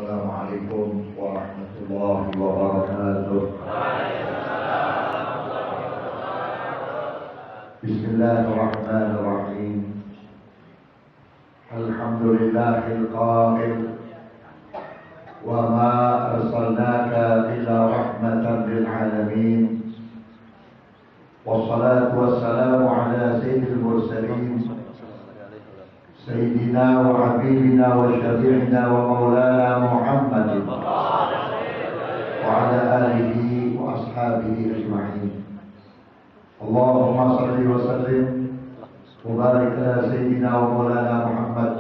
Assalamualaikum warahmatullahi wabarakatuh. Bismillahirrahmanirrahim. Alhamdulillahil qa'il wa ma arsalnaka illa rahmatan lil alamin. Wassalatu wassalamu ala sayyidil mursalin Sayyidina wa habibina wa syafi'ina wa maulana Muhammadin wa ala alihi wa ashabihi ajma'in. Allahumma salli wa sallim wa barik ala sayyidina wa maulana Muhammad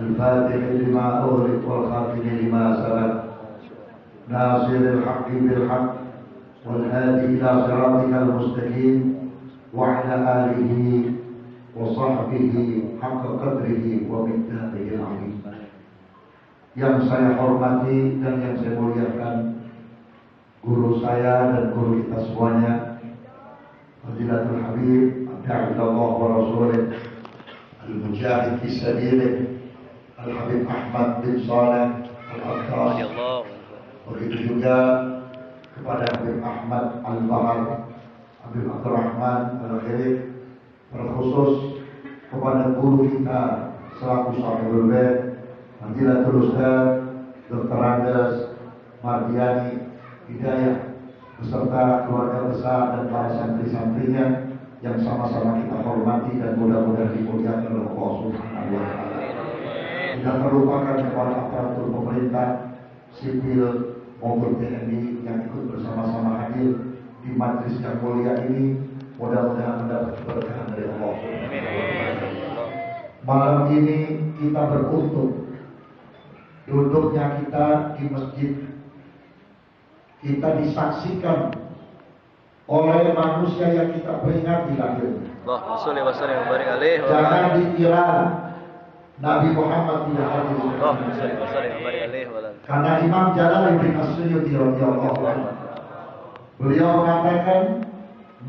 al-fatih lima ughliq wal khatim lima sabaq nasiril haqqi bil haqq wal hadi ila siratikal mustaqim wa ala alihi wa sahbihi haqqa qadrihi wa miqdarihi al-'azim. Yang saya hormati dan yang saya muliakan, guru saya dan guru kita semuanya, Fadilatul Habib Abdullah wa Rasulih Al-Mujahid fi sabilih Al-Habib Ahmad bin Saleh Al-Akhtar. Begitu juga kepada Habib Ahmad Al-Bahar, Habib Abdurrahman Al-Khalid, terkhusus kepada guru kita selaku Sahibul Bait Fadilatul Ustaz Dr. Andes Mardiani Hidayah beserta keluarga besar dan para santri-santrinya yang sama-sama kita hormati dan mudah-mudahan dimuliakan oleh Allah Subhanahu wa taala. Tidak terlupakan kepada aparatur pemerintah, sipil maupun TNI yang ikut bersama-sama hadir di majelis yang mulia ini. Mudah-mudahan mendapat keberkahan dari Allah. Malam ini kita beruntung duduknya kita di masjid. Kita disaksikan oleh manusia yang kita peringati lahirnya. Jangan dikira Nabi Muhammad tidak hadir. Karena Imam Jalal bin As-Suyuti radhiyallahu anhu, beliau mengatakan,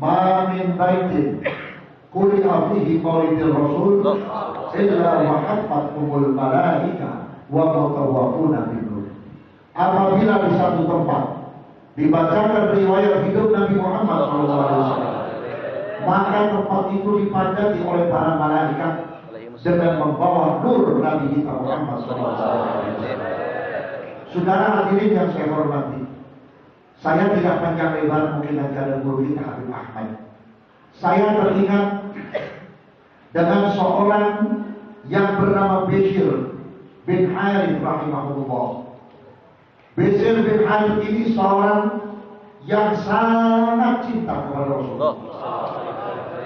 "Ma min baitin quri'a fihi maulidur rasul illa mahabbatul malaika wa mutawafuna bin-nur." Apabila di satu tempat dibacakan riwayat hidup Nabi Muhammad SAW, maka tempat itu dipadati oleh para malaikat dengan membawa nur Nabi kita Muhammad SAW. Saudara hadirin yang saya hormati, saya tidak panjang lebar, mungkin nanti ada guru kita Habib Ahmad. Saya teringat dengan seorang yang bernama Bishir bin Harith rahimahullah. Bishir bin Harith ini seorang yang sangat cinta kepada Rasulullah,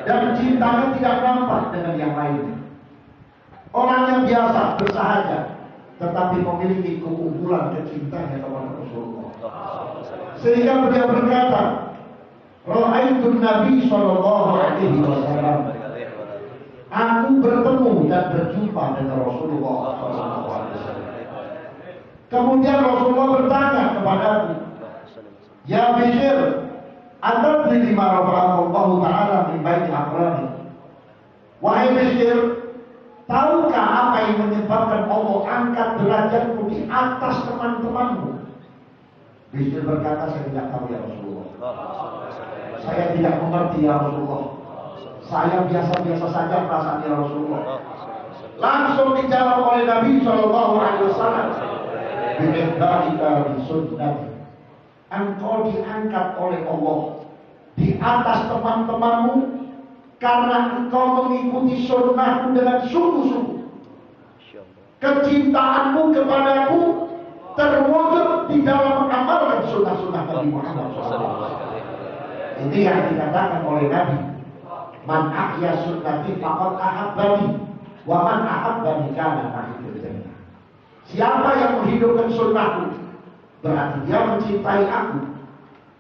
dan cintanya tidak nampak dengan yang lainnya. Orang yang biasa, bersahaja, tetapi memiliki keunggulan kecintanya kepada Rasulullah. Sehingga beliau berkata, "Ra'aitun Nabi sallallahu alaihi wasallam." Aku bertemu dan berjumpa dengan Rasulullah sallallahu alaihi wasallam. Kemudian Rasulullah bertanya kepadaku, "Ya Bishir, atadri lima rafa'allahu ta'ala min baiti aqrani?" Wahai Bishir, tahukah apa yang menyebabkan Allah angkat derajatmu di atas teman-temanmu? Bishir berkata, "Saya tidak tahu ya Rasulullah. Saya tidak mengerti ya Rasulullah. Saya biasa-biasa saja perasaan ya Rasulullah." Langsung dijawab oleh Nabi Shallallahu Alaihi Wasallam, "Bi'idhalika bisunnati." Engkau diangkat oleh Allah di atas teman-temanmu karena engkau mengikuti sunnahku dengan sungguh-sungguh. Kecintaanmu kepadaku terwujud di dalam mengamalkan sunnah-sunnah Nabi Muhammad SAW. Ini yang dikatakan oleh Nabi, "Man ahya sunnati faqad ahabbani, wa man ahabbani kana ma'i fil jannah." Siapa yang menghidupkan sunnahku, berarti dia mencintai aku,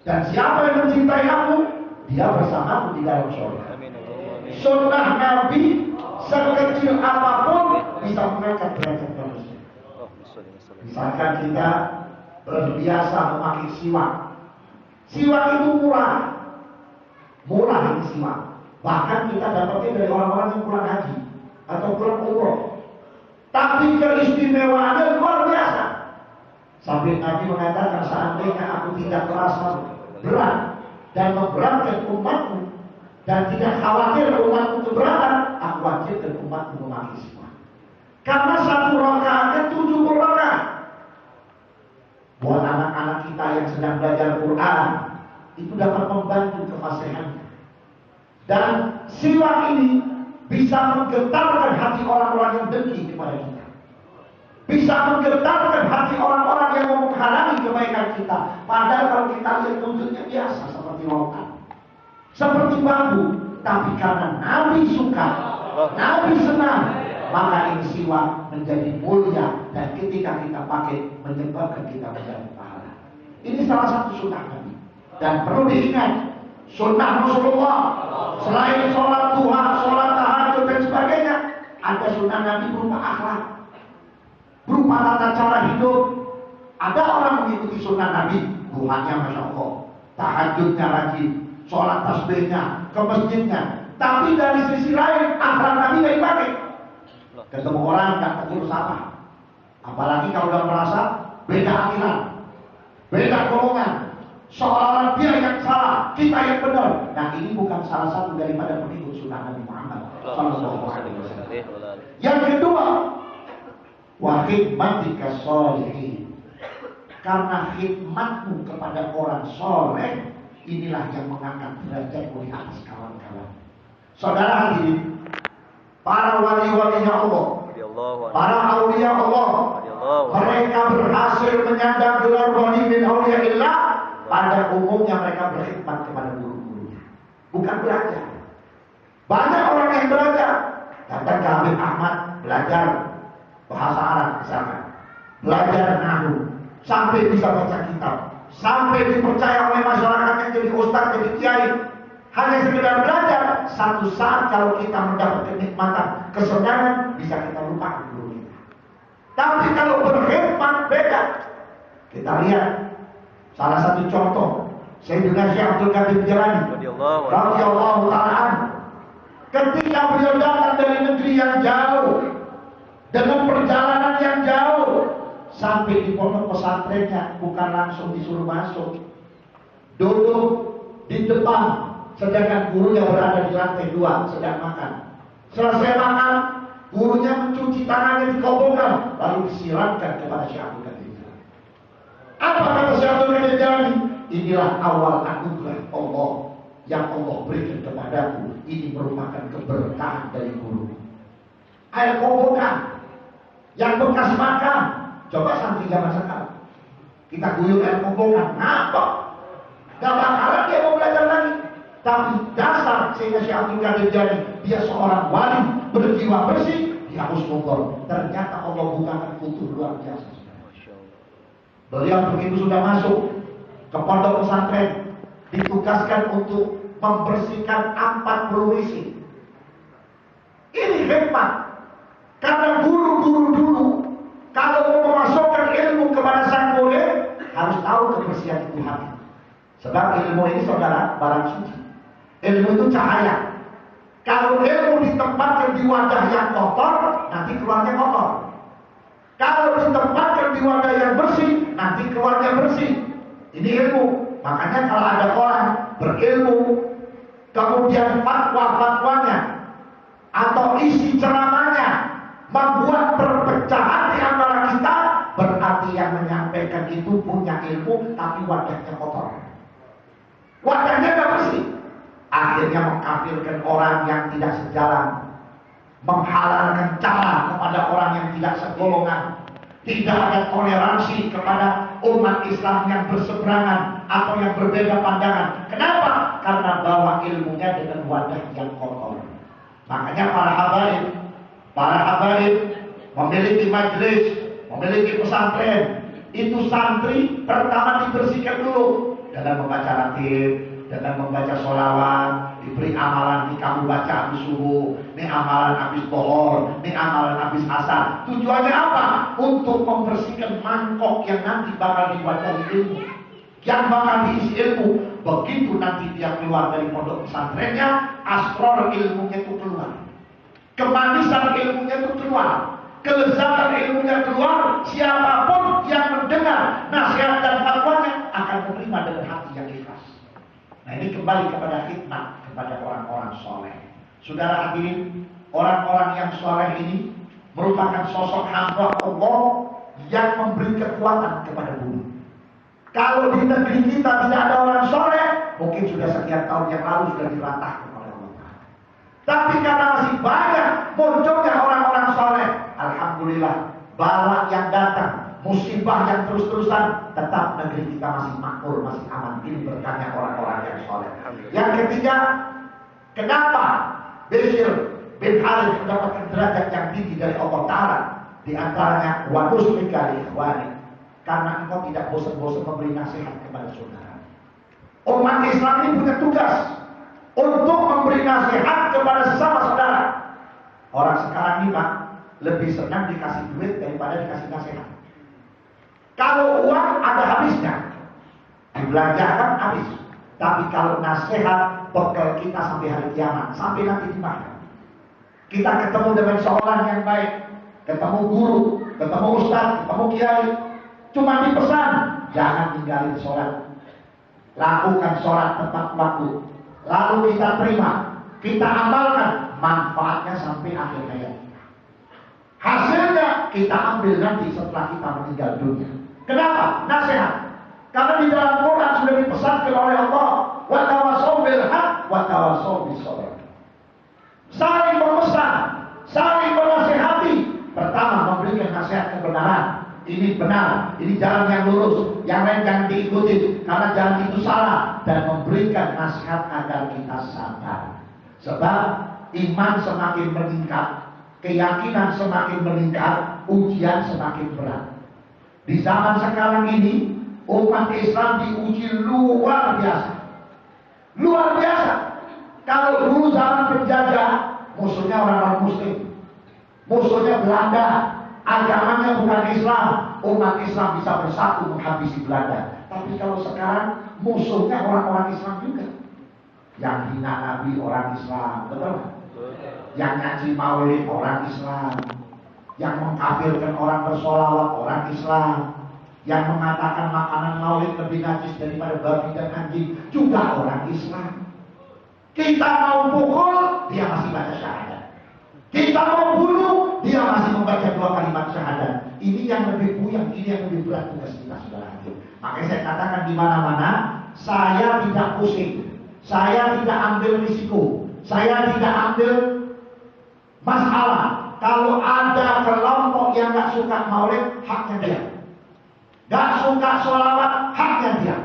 dan siapa yang mencintai aku, dia bersamaku di dalam surga. Sunnah Nabi sekecil apapun bisa mengangkat derajat manusia. Misalkan kita berbiasa memakai siwak. Siwak itu murah ini siwak. Bahkan kita dapatnya dari orang-orang yang pulang haji atau pulang umroh. Tapi keistimewaannya luar biasa. Sampai Nabi mengatakan, seandainya aku tidak merasa berat dan memberatkan umatmu dan tidak khawatir umatmu keberatan, aku wajibkan umatmu memakai semua. Karena satu rakaatnya 70 rakaat. Buat anak-anak kita yang sedang belajar Quran, itu dapat membantu kefasihannya. Dan siwak ini bisa menggetarkan hati orang-orang yang dengki kepada kita. Bisa menggetarkan hati orang-orang yang mau menghalangi kebaikan kita. Padahal kalau kita lihat wujudnya biasa seperti lautan, seperti bambu. Tapi karena Nabi suka, Nabi senang, maka ini siwak menjadi mulia. Dan ketika kita pakai, menyebabkan kita menjadi pahala. Ini salah satu sunnah Nabi. Dan perlu diingat, sunnah Rasulullah selain sholat duha, sholat tahajud dan sebagainya, ada sunnah Nabi berupa akhlak, berupa tata cara hidup. Ada orang mengikuti sunnah Nabi, duhanya masya Allah, tahajudnya rajin, sholat tasbihnya, ke masjidnya. Tapi dari sisi lain, akhlak Nabi nggak dipakai. Ketemu orang nggak tegur sapa, apalagi kalau udah merasa beda aliran, beda golongan, seolah-olah dia yang salah, kita yang benar. Nah, ini bukan salah satu daripada pengikut sunnah Nabi Muhammad sallallahu alaihi wasallam. Yang kedua, wa khidmatika sholihin. Karena khidmatmu kepada orang soleh, inilah yang mengangkat derajatmu di atas kawan-kawan. Saudara hadirin, para wali-walinya Allah, para aulia Allah, mereka berhasil menyandang gelar wali min auliyaillah. Pada umumnya mereka berkhidmat kepada guru-gurunya, bukan belajar. Banyak orang yang belajar, datang ke Habib Ahmad belajar bahasa Arab misalkan, belajar nahwu, sampai bisa baca kitab, sampai dipercaya oleh masyarakat yang jadi ustaz, jadi kiai. Hanya sekedar belajar. Satu saat kalau kita mendapat kenikmatan, kesenangan, bisa kita lupakan guru kita. Tapi kalau berkhidmat beda. Kita lihat salah satu contoh, Sayyidina Syekh Abdul Qadir Jilani radhiyallahu ta'ala anhu. Ketika beliau datang dari negeri yang jauh, dengan perjalanan yang jauh, sampai di pondok pesantrennya, bukan langsung disuruh masuk, duduk di depan, sedangkan gurunya berada di lantai 2 sedang makan. Selesai makan, gurunya mencuci tangannya di kobokan, lalu disiramkan kepada Syekh Abdul Qadir Jilani. Apa kata Syekh Abdul Qadir Jilani? Inilah awal anugerah Allah yang Allah berikan kepadaku. Ini merupakan keberkahan dari guru. Air kobokan yang bekas makan, coba santri zaman sekarang, kita guyur air kobokan, ngapa? Gak bakalan dia mau belajar lagi. Tapi dasar sehingga Syekh Abdul Qadir Jilani, dia seorang wali berjiwa bersih, dia husnuzon. Ternyata Allah bukakan kultur luar biasa. Beliau begitu sudah masuk ke pondok pesantren, ditugaskan untuk membersihkan 40 WC. Ini hebat. Karena guru-guru dulu, kalau mau memasukkan ilmu kepada sang murid, harus tahu kebersihan itu hati. Sebab ilmu ini saudara, barang suci. Ilmu itu cahaya. Kalau ilmu ditempatkan di wadah yang kotor, nanti keluarnya kotor. Kalau ditempatkan di wadah yang bersih, nanti keluarnya bersih. Ini ilmu. Makanya kalau ada orang berilmu, kemudian fatwa-fatwanya atau isi ceramahnya membuat perpecahan di antara kita, berarti yang menyampaikan itu punya ilmu, tapi wadahnya kotor. Wadahnya tidak bersih. Akhirnya mengkafirkan orang yang tidak sejalan, menghalalkan cara kepada orang yang tidak segolongan. Tidak ada toleransi kepada umat Islam yang berseberangan atau yang berbeda pandangan. Kenapa? Karena bawa ilmunya dengan wadah yang kotor. Makanya para habaib memiliki majelis, memiliki pesantren. Itu santri pertama dibersihkan dulu dengan membaca ratib, dengan membaca sholawat, diberi amalan, ini kamu baca habis subuh, ini amalan habis bohor, ini amalan habis asar. Tujuannya apa? Untuk membersihkan mangkok yang nanti bakal diwadahi ilmu, yang bakal diisi ilmu. Begitu nanti dia keluar dari pondok pesantrennya, asror ilmunya itu keluar, kemanisan ilmunya itu keluar, kelezatan ilmunya keluar. Siapapun yang mendengar nasihat dan fatwanya akan menerima dengan hati yang ikhlas. Nah, ini kembali kepada khidmat kepada orang-orang soleh. Saudara hadirin, orang-orang yang soleh ini merupakan sosok hamba Allah yang memberi kekuatan kepada bumi. Kalau di negeri kita tidak ada orang soleh, mungkin sudah sekian tahun yang lalu sudah diratakan oleh Allah. Tapi karena masih banyak munculnya orang-orang soleh, alhamdulillah, bala yang datang, musibah yang terus-terusan, tetap negeri kita masih makmur, masih aman. Ini berkahnya orang-orang yang soleh. Yang ketiga, kenapa Bishr bin Harith mendapatkan derajat yang tinggi dari Allah Ta'ala? Di antaranya, wa nusrika li ikhwani, karena engkau tidak bosan-bosan memberi nasihat kepada saudara. Umat Islam ini punya tugas untuk memberi nasihat kepada sesama saudara. Orang sekarang ini Pak, lebih senang dikasih duit daripada dikasih nasihat. Kalau uang ada habisnya, dibelanjakan habis. Tapi kalau nasihat, bekal kita sampai hari kiamat, sampai nanti di mana? Kita ketemu dengan seorang yang baik, ketemu guru, ketemu ustaz, ketemu kiai, cuma dipesan, jangan tinggalin sholat, lakukan sholat tepat waktu, lalu kita terima, kita amalkan, manfaatnya sampai akhir hayat. Hasilnya kita ambil nanti setelah kita meninggal dunia. Kenapa? Nasihat. Karena di dalam Quran sudah dipesankan oleh Allah, wa tawassaw bil haqq wa tawassaw bis sabr. Saling berpesan, saling menasihati. Pertama, memberikan nasihat kebenaran. Ini benar, ini jalan yang lurus, yang lain jangan diikuti karena jalan itu salah, dan memberikan nasihat agar kita sadar. Sebab iman semakin meningkat, keyakinan semakin meningkat, ujian semakin berat. Di zaman sekarang ini, umat Islam diuji luar biasa. Luar biasa. Kalau dulu zaman penjajah, musuhnya orang-orang muslim, musuhnya Belanda, agamanya bukan Islam, umat Islam bisa bersatu menghabisi Belanda. Tapi kalau sekarang musuhnya orang-orang Islam juga. Yang hina Nabi orang Islam, betul? Yang nyaci maulid orang Islam, yang mengkafirkan orang bersolawat orang Islam, yang mengatakan makanan maulid lebih najis daripada babi dan anjing juga orang Islam. Kita mau pukul, dia masih baca syahadat. Kita mau bunuh, dia masih membaca 2 kalimat syahadat. Ini yang lebih buyang, ini yang lebih berat tugas kita, saudara. Makanya saya katakan di mana-mana, saya tidak pusing, saya tidak ambil risiko, saya tidak ambil masalah. Kalau ada kelompok yang gak suka maulid, haknya dia. Gak suka sholawat, haknya dia.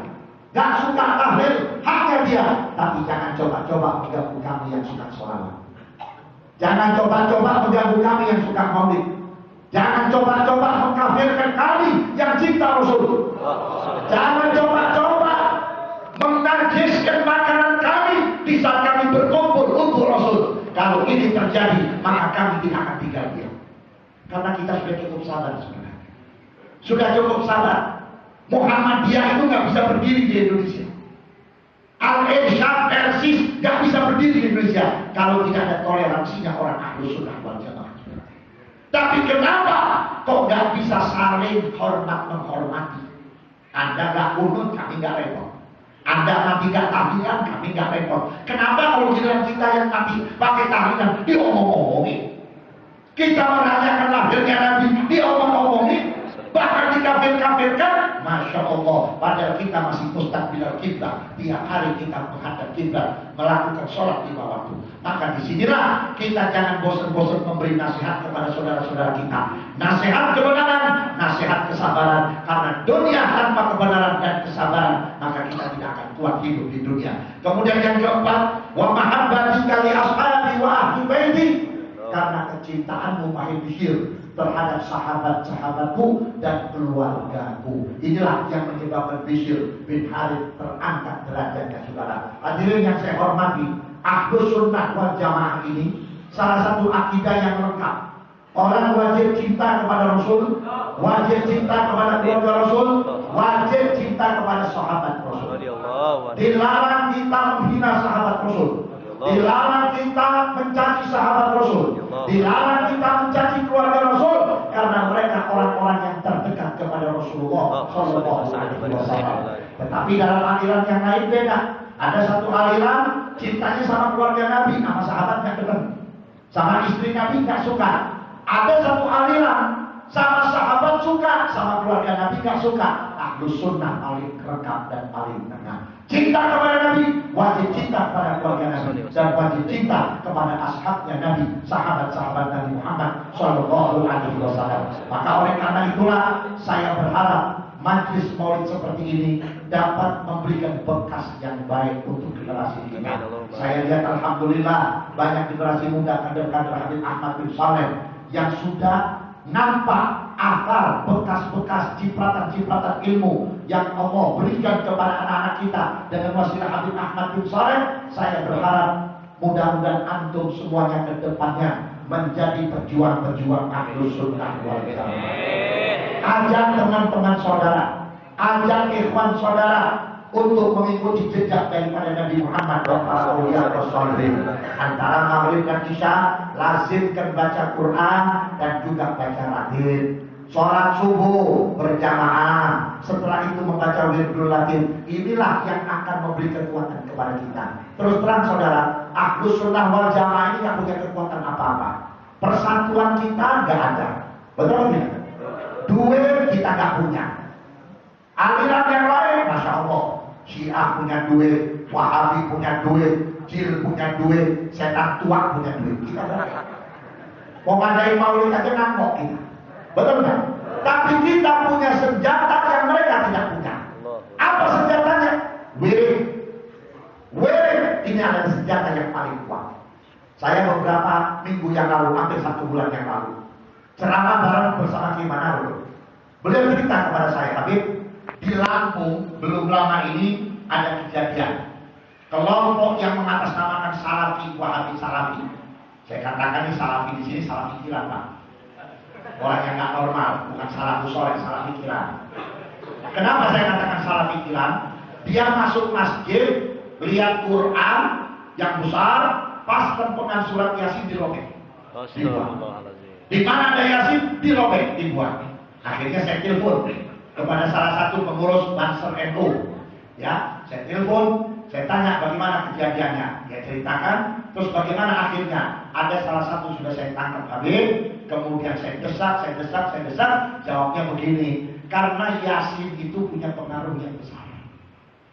Gak suka tahlil, haknya dia. Tapi jangan coba-coba mengganggu kami yang suka sholawat. Jangan coba-coba mengganggu kami yang suka maulid. Jangan coba-coba mengkafirkan kami yang cinta Rasul. Jangan coba-coba menajiskan makanan kami di saat kami berkumpul untuk Rasul. Kalau ini terjadi, maka kami tidak akan tinggal diam. Karena kita sudah cukup sabar sebenarnya. Sudah cukup sabar. Muhammadiyah itu nggak bisa berdiri di Indonesia. Al-Irsyad Persis nggak bisa berdiri di Indonesia kalau tidak ada toleransinya orang Ahlus Sunnah wal Jamaah. Tapi kenapa kok nggak bisa saling hormat menghormati? Anda nggak kunut, kami nggak repot. Anda nanti nggak tahlilan, kami nggak repot. Kenapa kalau giliran kita yang nanti pakai tahlilan diomong-omongin? Kita merayakan lahirnya Nabi diomong-omongin, bahkan dikafir-kafirkan. Masya Allah, padahal kita masih mustaqbilal kiblat. Tiap hari kita menghadap kiblat, melakukan sholat 5 waktu. Maka disinilah kita jangan bosan-bosan memberi nasihat kepada saudara-saudara kita. Nasihat kebenaran, nasihat kesabaran. Karena dunia tanpa kebenaran dan kesabaran, maka kita tidak akan kuat hidup di dunia. Kemudian yang keempat, wa mahabbatika li ashabi wa ahli baiti, karena kecintaanmu wahai Bishr terhadap sahabat-sahabatku dan keluargaku. Inilah yang menyebabkan Bishr bin Harith terangkat derajatnya, saudara. Hadirin yang saya hormati, Ahlus Sunnah wal Jamaah ini salah satu akidah yang lengkap. Orang wajib cinta kepada Rasul, wajib cinta kepada keluarga Rasul, wajib cinta kepada sahabat Rasul. Dilarang kita menghina sahabat Rasul, dilarang kita mencaci sahabat Rasul, dilarang kita mencaci keluarga Rasul, karena mereka orang-orang yang terdekat kepada Rasulullah Sallallahu Alaihi Wasallam. Tetapi dalam aliran yang lain beda. Ada satu aliran cintanya sama keluarga Nabi, sama sahabatnya demen, sama istri Nabi nggak suka. Ada satu aliran sama sahabat suka, sama keluarga Nabi nggak suka. Ahlus sunnah paling rekap dan paling tengah. Cinta kepada Nabi, wajib cinta kepada keluarga Nabi, dan wajib cinta kepada ashabnya Nabi, sahabat-sahabat Nabi Muhammad Sallallahu Alaihi Wasallam. Maka oleh karena itulah saya berharap majlis maulid seperti ini dapat memberikan bekas yang baik untuk generasi kita. Saya lihat alhamdulillah banyak generasi muda kader-kader Habib Ahmad bin Saleh yang sudah nampak akar bekas-bekas cipratan-cipratan ilmu yang Allah berikan kepada anak-anak kita dengan wasilah Habib Ahmad bin Saleh. Saya berharap mudah-mudahan antum semuanya ke depannya menjadi pejuang-pejuang Ahlus Sunnah wal Jamaah. Ajak teman-teman saudara, ajak ikhwan saudara untuk mengikuti jejak daripada Nabi Muhammad dan para auliya wasallim. Antara maghrib dan isya lazimkan baca Quran dan juga baca hadis. Sholat subuh berjamaah, setelah itu membaca wirdul latin. Inilah yang akan memberi kekuatan kepada kita. Terus terang saudara, Ahlus Sunnah wal Jamaah ini nggak punya kekuatan apa-apa. Persatuan kita nggak ada, betul tidak? Duit kita nggak punya. Aliran yang lain, masya Allah, Syiah punya duit, Wahabi punya duit, Jil punya duit, setan tua punya duit. Kita nggak. Mau ngadain maulid aja nangkok kita. Betul nggak? Tapi kita punya senjata yang mereka tidak punya. Apa senjatanya? Wirid. Wirid ini adalah senjata yang paling kuat. Saya beberapa minggu yang lalu, hampir 1 bulan yang lalu, ceramah bareng bersama Ki Manarul. Beliau cerita kepada saya, Habib, di Lampung belum lama ini ada kejadian kelompok yang mengatasnamakan Salafi, Wahabi Salafi. Saya katakan ini Salafi di sini salah pikiran, Pak. Orang yang nggak normal, bukan salah usul, salah pikiran. Kenapa saya katakan salah pikiran? Dia masuk masjid, lihat Quran yang besar, pas tempengan surat Yasin dirobek. Di mana ada Yasin dirobek, dibuat. Akhirnya saya telepon kepada salah satu pengurus Banser NU. Ya, saya telepon, saya tanya bagaimana kejadiannya. Dia ceritakan, terus bagaimana akhirnya. Ada salah satu sudah saya tangkap Habib. Kemudian saya desak. Jawabnya begini, karena Yasin itu punya pengaruh yang besar.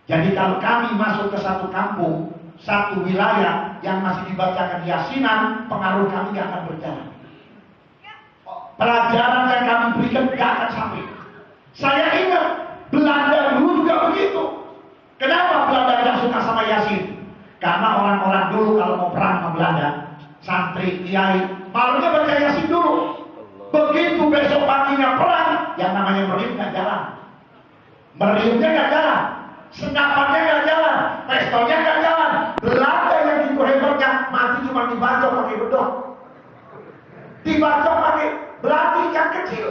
Jadi kalau kami masuk ke satu kampung, satu wilayah yang masih dibacakan Yasinan, pengaruh kami tidak akan berjalan. Pelajaran yang kami berikan tidak akan sampai. Saya ingat Belanda dulu juga begitu. Kenapa Belanda tidak suka sama Yasin? Karena orang-orang dulu kalau mau perang sama Belanda, santri, kiai, malunya baca Yasin dulu. Begitu besok paginya perang, yang namanya meriam nggak jalan. Meriamnya nggak jalan, senapannya nggak jalan, pistolnya nggak jalan. Belanda yang itu hebatnya, mati cuma dibacok pakai bedok, dibacok pakai belati yang kecil,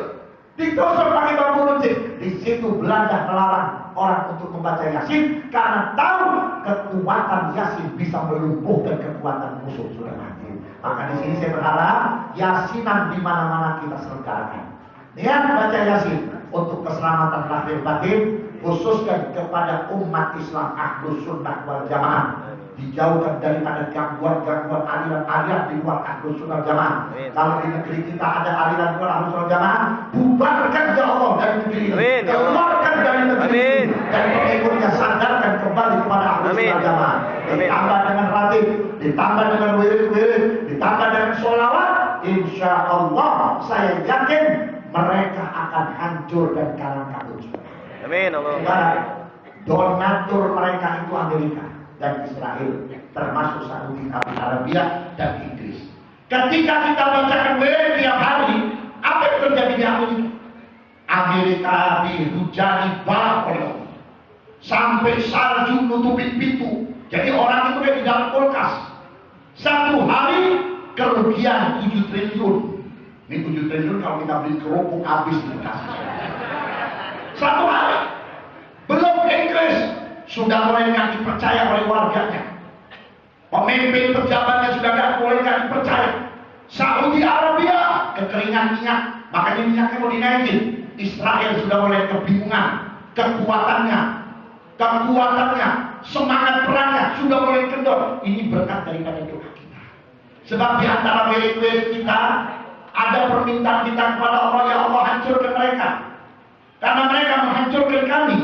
ditusuk pakai bambu runcing. Di situ Belanda melarang orang untuk membaca Yasin karena tahu kekuatan Yasin bisa melumpuhkan kekuatan musuh sudah mati. Maka di sini saya berharap Yasinan di mana-mana kita selenggarakan. Niat baca Yasin untuk keselamatan lahir batin, khususkan kepada umat Islam Ahlus Sunnah wal Jamaah. Dijauhkan daripada gangguan-gangguan aliran-aliran di luar Ahlus Sunnah Jamaah. Kalau di negeri kita ada aliran luar Ahlus Sunnah Jamaah, bubarkan ya Allah dari negeri ini. Keluarkan dari negeri ini. Dan pengikutnya sadarkan kembali kepada Ahlus Sunnah Jamaah. Ditambah dengan ratib, ditambah dengan wirid-wirid, ditambah dengan sholawat, insya Allah saya yakin mereka akan hancur dan kalang kabut. Amin Allah. Donatur mereka itu Amerika dan Israel, termasuk Saudi Arabia dan Inggris. Ketika kita bacakan wirid tiap hari, apa yang terjadi di Amerika? Amerika dihujani balak oleh Allah, sampai salju nutupin pintu. Jadi orang itu kayak di dalam kulkas. Satu hari kerugian 7 triliun. Ini 7 triliun kalau kita beli kerupuk habis di kulkas. Satu hari. Belum Inggris sudah mulai nggak dipercaya oleh warganya. Pemimpin pejabatnya sudah mulai nggak dipercaya. Saudi Arabia kekeringan minyak, makanya minyaknya mau dinaikin. Israel sudah mulai kebingungan. Kekuatannya, semangat perangnya sudah mulai kendor. Ini berkat daripada doa kita. Sebab di antara milik-milik kita ada permintaan kita kepada Allah, ya Allah hancurkan mereka. Karena mereka menghancurkan kami.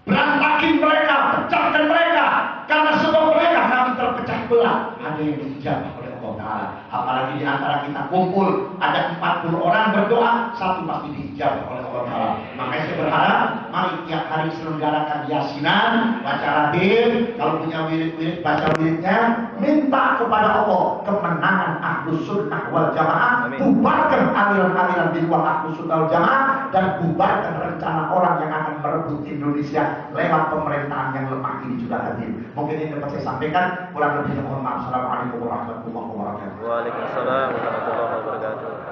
Berantakin mereka, pecahkan mereka. Karena sebab mereka kami terpecah belah. Ada yang dijabah oleh Allah Ta'ala. Apalagi di antara kita kumpul, ada 40 orang berdoa, satu pasti dijabah oleh Allah Ta'ala. Makanya saya berharap, mari tiap hari selenggarakan yasinan, baca radin, kalau punya wirid-wirid, baca wiridnya, minta kepada Allah kemenangan Ahlus Sunnah wal Jamaah, bubarkan aliran-aliran di luar Ahlus Sunnah wal Jamaah, dan bubarkan rencana orang yang akan merebut Indonesia lewat pemerintahan yang lemah ini juga hadir. Mungkin ini dapat saya sampaikan, kurang lebih mohon maaf. Assalamualaikum warahmatullahi wabarakatuh. Waalaikumsalam warahmatullahi wabarakatuh.